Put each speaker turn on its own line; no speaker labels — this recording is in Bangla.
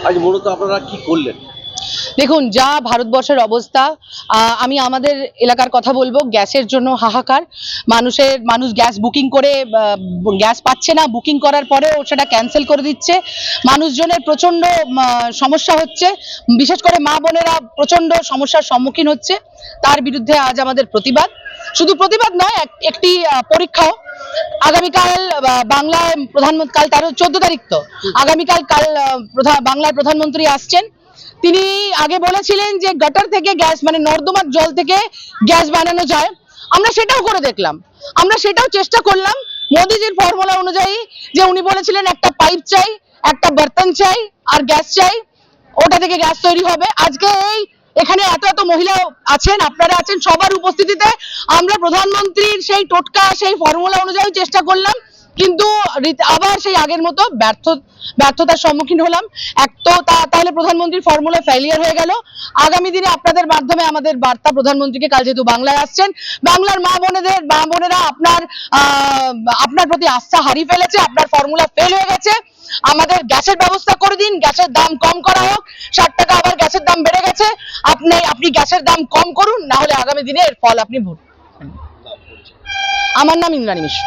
আজ মূলত আপনারা কি করলেন?
দেখুন, যা ভারতবর্ষের অবস্থা, আমি আমাদের এলাকার কথা বলবো। গ্যাসের জন্য হাহাকার। মানুষ গ্যাস বুকিং করে গ্যাস পাচ্ছে না, বুকিং করার পরেও সেটা ক্যান্সেল করে দিচ্ছে। মানুষজনের প্রচন্ড সমস্যা হচ্ছে, বিশেষ করে মা বোনেরা প্রচন্ড সমস্যার সম্মুখীন হচ্ছে। তার বিরুদ্ধে আজ আমাদের প্রতিবাদ। শুধু প্রতিবাদ নয়, একটি পরীক্ষাও। আগামীকাল বাংলায় প্রধানমন্ত্রী, কাল 14 তারিখ তো, আগামীকাল বাংলার প্রধানমন্ত্রী আসছেন। তিনি আগে বলেছিলেন যে গটার থেকে গ্যাস, মানে নর্দমার জল থেকে গ্যাস বানানো যায়। আমরা সেটাও করে দেখলাম, আমরা সেটাও চেষ্টা করলাম মোদিজির ফর্মুলা অনুযায়ী। যে উনি বলেছিলেন একটা পাইপ চাই, একটা বর্তন চাই, আর গ্যাস চাই, ওটা থেকে গ্যাস তৈরি হবে। আজকে এখানে এত এত মহিলা আছেন, আপনারা আছেন, সবার উপস্থিতিতে আমরা প্রধানমন্ত্রীর সেই টোটকা, সেই ফর্মুলা অনুযায়ী চেষ্টা করলাম, কিন্তু আবার সেই আগের মতো ব্যর্থতার সম্মুখীন হলাম। এক তো তাহলে প্রধানমন্ত্রীর ফর্মুলা ফেলিয়ার হয়ে গেল। আগামী দিনে আপনাদের মাধ্যমে আমাদের বার্তা প্রধানমন্ত্রীকে, কাল যেহেতু বাংলায় আসছেন, বাংলার মা বোনেরা আপনার প্রতি আস্থা হারিয়ে ফেলেছে, আপনার ফর্মুলা ফেল হয়ে গেছে। আমাদের গ্যাসের ব্যবস্থা করে দিন, গ্যাসের দাম কম করা হোক। 60 টাকা আবার গ্যাসের দাম বেড়ে গেছে, আপনি গ্যাসের দাম কম করুন, না হলে আগামী দিনে এর ফল আপনি ভুগবেন। আমার নাম ইন্দ্রাণী মিশ্র।